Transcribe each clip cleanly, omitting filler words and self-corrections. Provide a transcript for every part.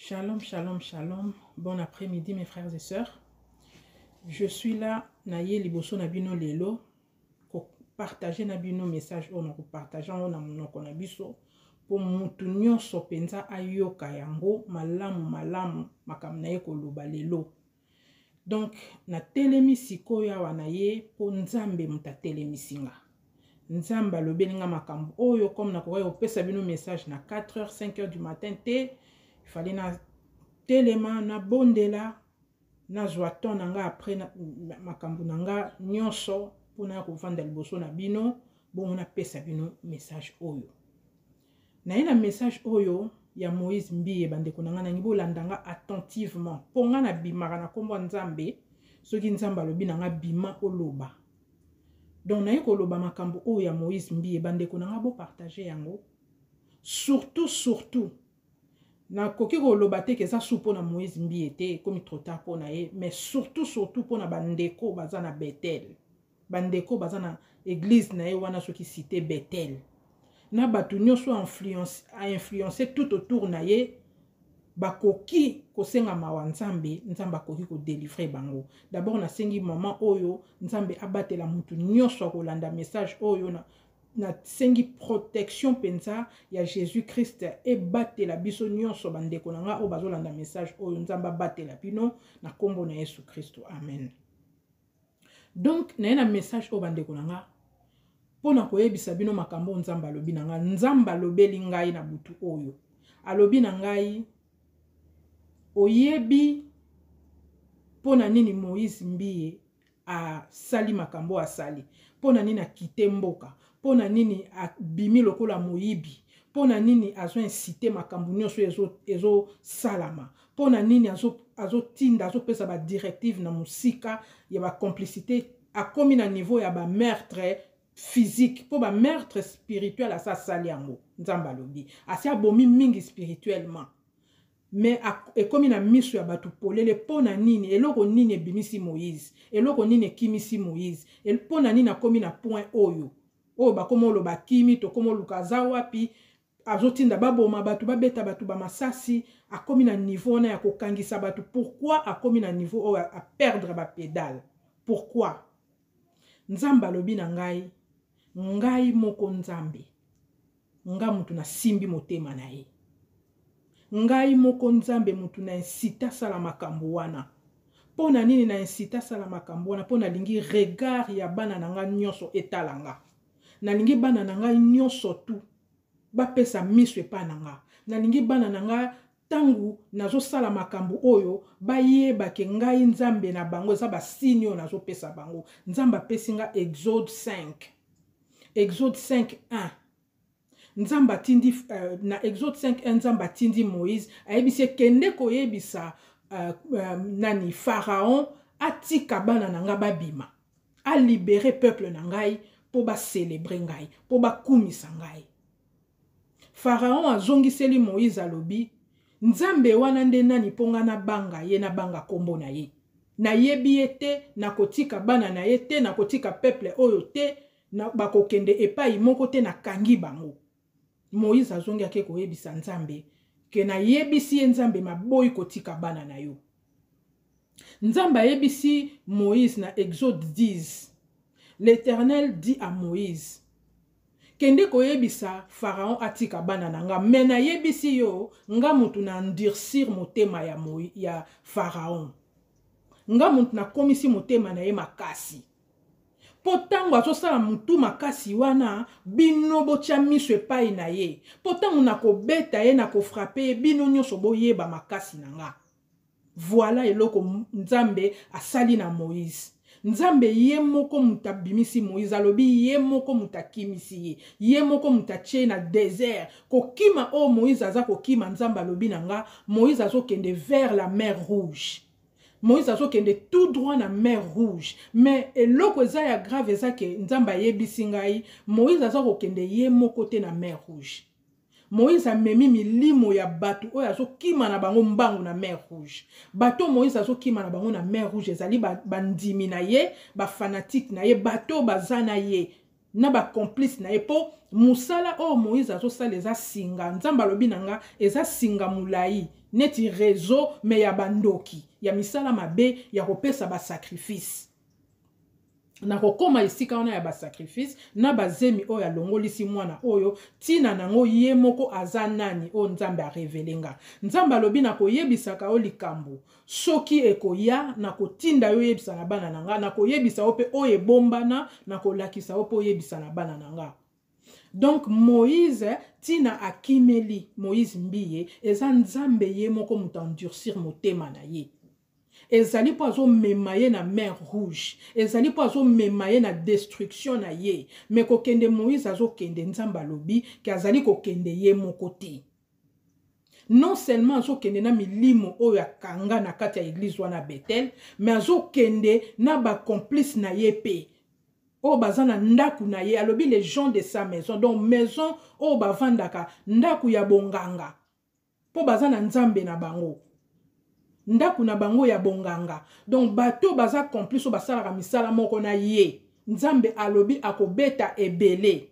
Shalom, shalom, shalom. Bon après-midi mes frères et sœurs. Je suis là, naye liboso na bino lelo, ko partager na bino message on ko partager on na monoko na biso pour mutu nyonso penza ayoka yango malamu makambo na ye koloba lelo. Donc na telemi sikoyo awa na ye po nzambe muta telemi singa. Nzamba lobelinga makambo oyo comme na koya opesa bino message na 4h 5h du matin te. Il fallait na telema na bondela na zwaton nanga après na makambo nanga nyonso pona ko vanda liboso na bino bon na pesa bino message oyo. Na ina message oyo ya Moïse Mbiye bandeko nanga na ngibo landanga attentivement. Ponga na bimaka na kombo nzambe soki nzamba lobi nanga bima oloba. Donc na yeko loba makambo oyo ya Moïse Mbiye bandeko nanga bo partager yango. Surtout na koki ko loba te ke za supo na Moïse Mbiye te comme trop tard pona ye, mais surtout pona bandeko baza na Bethel. Bandeko baza na église na ye wana soki cité Bethel. Na batu nyonso influencer tout autour na ye bakoki kosenga mawa nzambe akoki ko délivrer bango. D'abord na sengi moment oyo nzambe abatela mutu nyonso kolanda message oyo na sengi protection penza ya Jésus Christ e batela biso nyonso bandeko nanga o bazolanda message oyo nzamba batela bino na kombo na Yesu Kristo. Amen. Donc na message o bandeko nanga pona koyebisa bino makambo nzamba lobi nanga nzamba lobeli ngai na butu oyo alobi na ngai oyebi pona nini Moïse Mbiye a sali makambo asali pona nini akite mboka pona nini abimi lokola moyibi pona nini azo inciter makambo nyonso ezo salama pona nini azo tinda azo pesa ba directive na musika ya ba complicité akomi na niveau ya ba meurtre physique po ba meurtre spirituel asa sali yango nzamba lobi asi abomi mingi spirituellement mais ekomi na miso ya batu polele pona nini eloko nini ebimisi Moïse eloko nini ekimisi Moïse pona nini akomi na point oyo bakomo loba kimi to komo lukaza wapi azotinda baboma batu babeta batu ba masasi akomi na niveau na ya kokangisa batu. Pourquoi akomi na niveau oyo a perdre ba pédale? Pourquoi? Nzamba lobi na ngai moko nzambe nga mutu na simbi motema na ye ngai moko nzambe mutu na incita sala makambo wana. Pona nini na incita sala makambo wana? Pona lingi regard ya bana nanga nyonso etalanga. Na lingi bana nanga nyonso tu bapesa miso epa nanga. Na lingi bana nanga tangu nazo sala makambo oyo bayeba ke ngai nzambe na bango eza basini oyo nazo pesa bango. Nzamba pesinga Exode 5:1. Nzamba tindi na Exode 5:1 nzamba tindi Moïse ayebisi kende koyebisa nani Pharaon atika bana nanga babima a libérer peuple na ngai po ba célébrer ngai po ba kumisa ngai. Pharaon azongiseli Moïse alobi nzambe wana nde nani ponga na banga ye na banga kombo na ye na yebi ete na kotika bana na ye te na kotika peuple oyo te na bakokende epai moko te na kangi bango. Moïse azongi ake koyebisa nzambe ke na yebisi ye nzambe maboyi kotika bana na yo. Nzambe ayebisi Moïse na Exode 10. L'Éternel dit à Moïse kende koyebisa Pharaon atika bana nanga mais na yebisi yo nga mutu na endurcir motema ya Pharaon. Nga mutu na komisi motema na ye makasi. Potango azosala mutu makasi wana bino botia miso epai na ye. Potango na kobeta ye na kofrape ye bino nyonso boyeba makasi nanga. Voilà eloko nzambe asali na Moïse. Nzambe ye moko muta bimisi Moïse alobi ye moko muta kimisi ye moko muta tie na désert kokima o Moïse aza kokima nzambe alobi nanga Moïse azokende vers la mer Rouge. Moïse azokende tout droit na mer Rouge. Mais eloko eza ya grave eza ke nzamba yebisi ngai Moïse azokende ye moko te na mer Rouge. Moïse a memi milimo ya batu oyo azokima na bango mbangu na mer Rouge. Bato Moïse azokima na bango na mer Rouge ezali bandimi na ye, ba fanatique na ye, bato bazana ye. na ba complice na epo musala o Moïse azosala eza singa nzamba lobi nanga eza singa mulai neti réseau me ya bandoki ya misala mabe ya kopesa ba sacrifice na kokoma esika wana ya ba sacrifice na bazemi oyo alongolisi mwana oyo tina nango ye moko aza nani o nzambe a revelenga nzamba lobi na koyebisaka o likambo soki ekoya na kotinda yo yebisa na bana nanga na koyebisa ope oyo ebombana na kolakisa ope oyebisa na bana nanga. Donc Moïse tina akimeli Moïse mbiye eza nzambe ye moko muta endurcir motema na ye. Ezali po azo memaye na mer rouge. Ezali po azo memaye na destruction na ye. Me kokende Moïse azo kende nzamba lobi ki azali kokende ye moko te. Non seulement azo kende na milimo oyo akanga na kati ya église wana Bethel, mais azo kende na ba complice na ye pe. O bazana ndaku na ye alobi les gens de sa maison. Donc maison o bavandaka ndaku ya bonganga. Po bazana nzambe na bango. Ndaku na bango ya bonganga. Donc bato baza complice o basala ka misala moko na ye. Nzambe alobi akobeta ebele.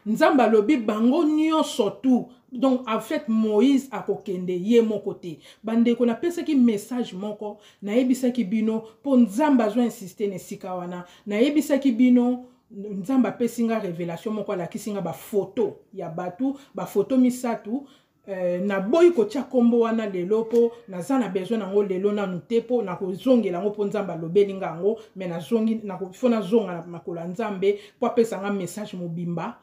Nzamba lobi bango nyonso tout. Donc en fait Moïse akokende ye moko te. Bande ko na pesa ki message moko na yebisa ki bino po nzamba zo insister ne sika wana. Na yebisa ki bino nzamba pesinga révélation moko la kisinga ba photo ya batu, ba photo misatu na boyi ko tia kombo wana lelo po naza na besoin nango lelo na nutepo na ko zongela ngo po nzamba lobelinga ngo me na zongi na ko fona zonga na makola nzambe po pesa nga message mobimba.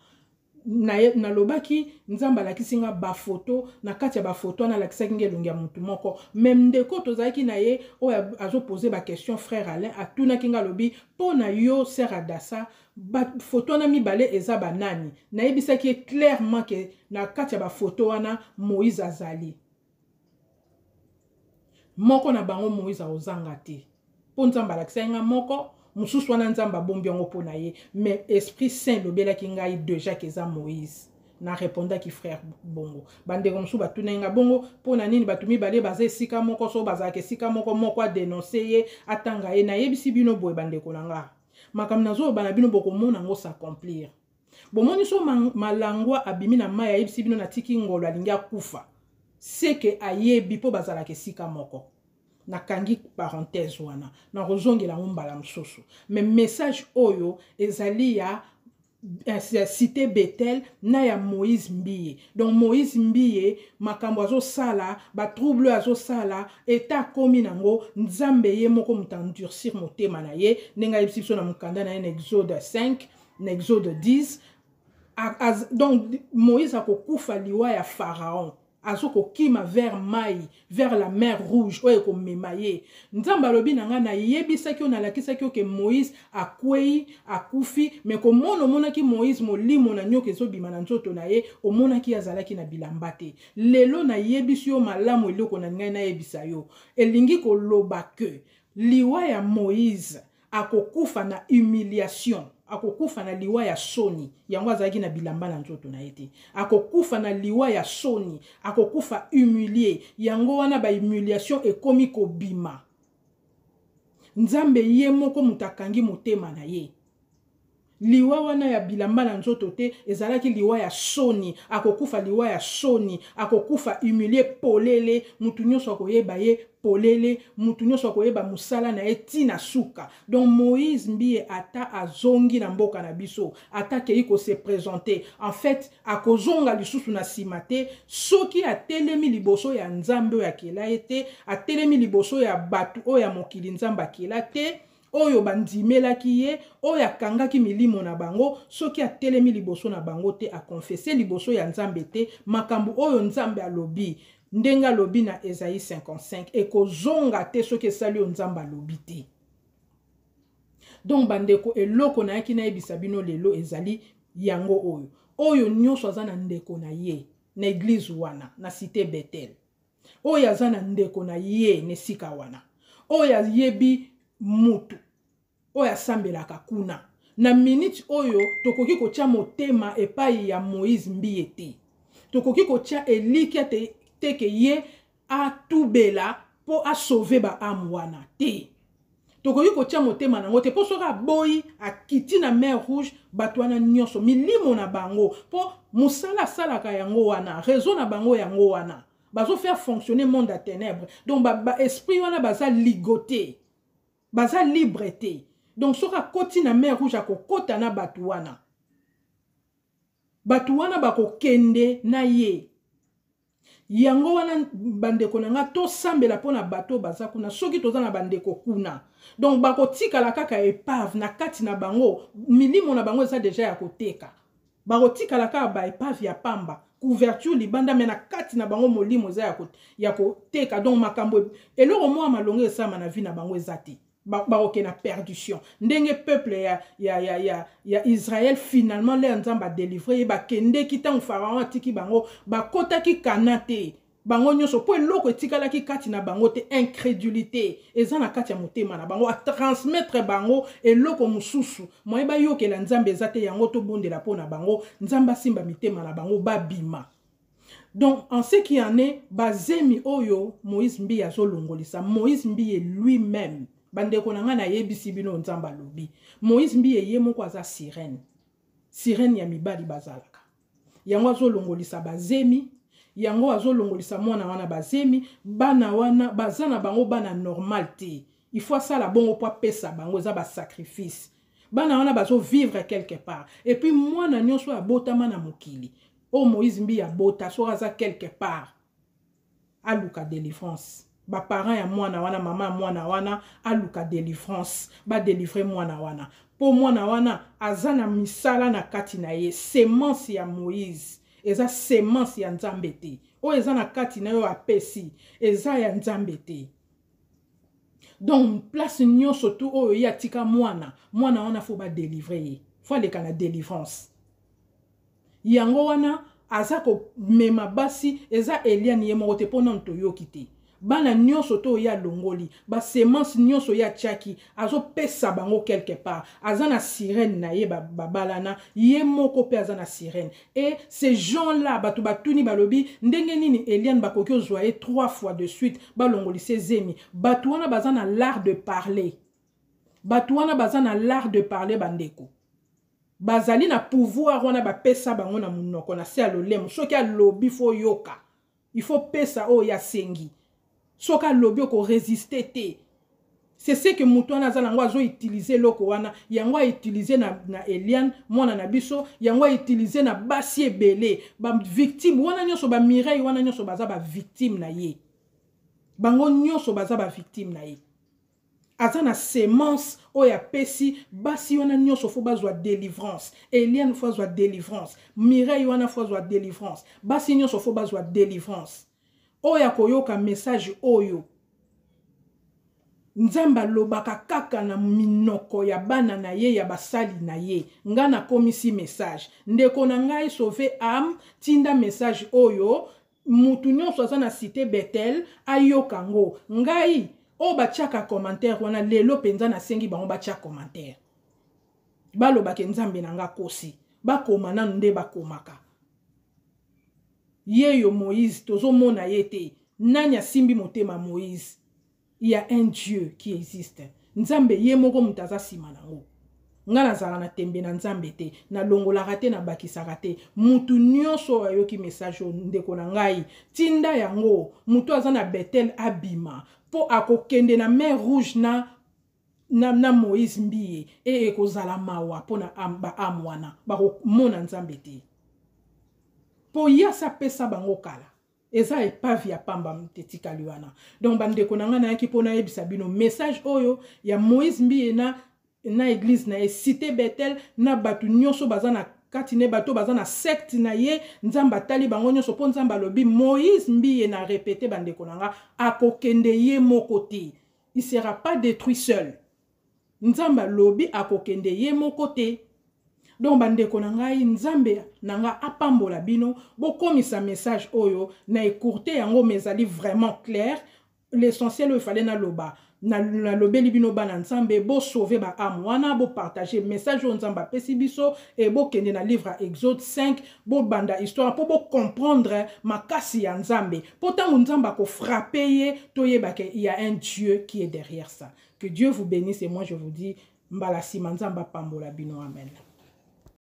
Na lobaki nzamba la kisinga ba photo na kati ya ba photo na la kisaki ngelongi ya mutu moko même ndeko tozaki na ye o azo poser ba question frère Alain atuna kinga lobi po na yo sœur Adassa ba photo na mibale eza banani na yebisaki clairement que na kati ya ba photo wana Moïse azali moko na bango Moïse ozanga te po nzamba la kisinga moko mususu wana nzamba bombi yango pona ye mais esprit saint lobela ki ngai déjà keza Moïse na répondaki ki frère bongo bande comme sou batuna nga bongo pona nini batumi bale baza esika moko so baza ke esika moko moko a dénoncer ye atanga ye na yebisi bino boye bande ko nanga makam nazo bana bino boko mona ngo s'accomplir bomoni so malangwa abimi na maya yebisi bino na tiki ngolo alingi akufa c'est que ayebi po bazala ke esika moko na kangi parenthèse wana na rozongela mbala msoso mais message oyo ezali ya cité Bethel na ya Moïse mbiye. Donc Moïse mbiye makambo azo sala ba trouble azo sala eta komi nango nzambe ye moko mutandurcir motema na ye nenga yebisiso na mukanda na Exode 5 na Exode 10 donc Moïse akokufa liwa ya Pharaon azoko kima vers mai vers la mer rouge oyo ko memaye nzamba lobi nanga na yebisa ki ona lakisa ki ke Moïse akwei akufi mais ko mona ki Moïse molimo na nyoka ezobima na nzoto na ye omona ki azalaki na bilamba te lelo na yebisi yo malamu eloko na ngai na yebisa yo elingi ko loba ke liwa ya Moïse akokufa na humiliation akokufa na liwa ya soni yango azalaki na bilamba na nzoto na ete akokufa na liwa ya soni akokufa humilié yango wana ba humiliation ekomi kobima nzambe ye moko mutakangi motema na ye liwa wana ya bilamba na nzoto te ezalaki liwa ya soni akokufa liwa ya soni akokufa humilié polele mutu nyonso akoyeba ye polele mutu nyonso akoyeba musala na etina suka. Donc Moïse mbiye ata azongi na mboka na biso ata kei ko se présenter en fait akozonga lisusu na simate soki atelemi liboso ya nzambe ya kela ete atelemi liboso ya batu o ya mokili nzamba kela te oyo bandimelaki ye oyo akangaki milimo na bango soki atelemi liboso na bango te akonfese liboso ya nzambe te makambo oyo nzambe alobi ndenga lobi na Esaïe 55 ekozonga te soki esali oyo nzambe alobi te. Donc bandeko eloko na yaki na yebisa bino lelo ezali yango oyo nyonso aza na ndeko na ye na église wana na cité Bethel oyo aza na ndeko na ye na sika wana oyo ayebi mutu oyo asambelaka kuna na minute oyo tokoki kotia motema epai ya Moïse mbiye te tokoki kotia eliki teke ye atubela po asauve ba ame wana te tokoki kotia motema nango te po soka boyi akiti na mer rouge bato wana nyonso milimo na bango po musala salaka yango wana raison na bango yango wana bazo faire fonctionner monde à ténèbres donc ba esprit wana baza ligoté baza liberté donc soka koti na mer rouge akokota na bato wana bakokende na ye yango wana bandeko nanga to sambela pona bato baza kuna soki toza na bandeko kuna donc bakotikala kaka épave na kati na bango milimo na bango eza déjà ya koteka bakotikala kaka ba épave ya pamba couverture libanda me na kati na bango molimo eza ya koteka donc makambo eloko mwa malongo esama na vie na bango eza te baroke na perdition ndenge peuple ya Israël finalement le nzamba délivrer bakende kitango pharaon atiki bango bakota ki kanate bango nyonso po eloko etikala ki kati na bango te incrédulité eza na kati ya motema na bango a transmettre bango eloko mususu moyeba yokela nzambe eza te yango to bondela pona bango nzamba simba mitema na bango babima. Donc, en ce qui en est, bazemi oyo Moïse Mbi azolongolisa Moïse Mbi lui-même bandeko nanga na yebisi bino nzamba lobi Moïse Mbi ye moko aza sirène ya mibali bazalaka yango azolongolisa bazemi yango azolongolisa mwana wana bazemi bana wana bazana bango bana normal te il faut ça la bongo po pesa bango za ba sacrifice bana wana bazo vivre quelque part et puis mwana nyonso abotama na mokili o Moïse Mbi ya bota so aza quelque part aluka délivrance ba parents ya mwana wana mama ya mwana wana aluka délivrance ba délivrer mwana wana po mwana wana azana misala na kati na ye semence ya Moïse eza semence ya nzambe te o eza na kati na yo apesi eza ya nzambe te donc place nyonso tu oyo ya tika mwana wana fo ba délivrer ye fo aleka na délivrance yango wana azako mema basi eza Eliane ye moko te pona ntoyoki te bana nyonso to ya longoli ba semence nyonso ya tchaki azo pesa bango quelque part azana sirène na ye babalana ye moko pe azana sirène et ces gens là batu batuni balobi ndenge nini Eliane bakoki ozwa 3 fois de suite balongoli sezemi batu wana bazana l'art de parler bandeko bazali na pouvoir wana ba pesa bango na munoko na se alolemo soki alobi fo yoka il faut pesa o ya sengi soka lobi ko résister te c'est ce que mutu wana azala ngo azo utiliser loko wana yango utiliser na Eliane mwana na biso yango utiliser na basi ebele ba victime wana nyonso ba Mireille wana nyonso baza ba victime na ye bango nyonso baza ba victime na ye azana semence oya pesi basi wana nyonso fo bazwa délivrance Eliane fo bazwa délivrance Mireille wana fo bazwa délivrance basi nyonso fo bazwa délivrance oya koyoka message oyo nzamba lobaka kaka na minoko ya bana na ye ya basali na ye ngana komisi message ndeko na ngai sauver âme tinda message oyo mutu nyonso aza na cité Bethel ayokango ngai o batiaka commentaire wana lelo penza na sengi bango batia commentaire balobaka nzambe na nga kosi bakoma nanu nde bakomaka yeyo Moïse tozomona yete nani asimbi motema Moïse il y a un Dieu qui existe nzambe ye moko mutaza sima nango nga nazala na tembe na nzambe te na longolaka te na bakisaka te mutu nyonso ayoki message ndeko na ngai tinda yango mutu aza na Bethel abima po akokende na mer rouge na Moïse Mbi e ekozala mawa po na ba amwana bakomona nzambe te po ya sa pesa bango kala eza epave ya pamba mtetikali wana donc bandeko nanga na yaki pona yebisa bino message oyo ya Moïse Mbi na église na cité Bethel na batu nyonso bazana kati ne bato bazana secte na ye nzamba tali bango nyonso po nzamba lobi Moïse Mbi na répéter bandeko nanga akokende ye moko te il sera pas détruit seul nzamba lobi akokende ye moko te donc bandeko na ngai nzambe nanga apambola bino bokomisa message oyo na écourter yango mezali vraiment clair l'essentiel il fallait na loba na lobeli bino bana nzambe bo sauver ba âme wana bo partager message o nzamba pesi biso et bo kende na livre Exode 5 bo banda histoire po bo comprendre makasi ya nzambe po tango nzamba ko frapper ye toyeba ke il y a un Dieu qui est derrière ça Que Dieu vous bénisse et moi je vous dis mbala sima nzamba pambola bino amen.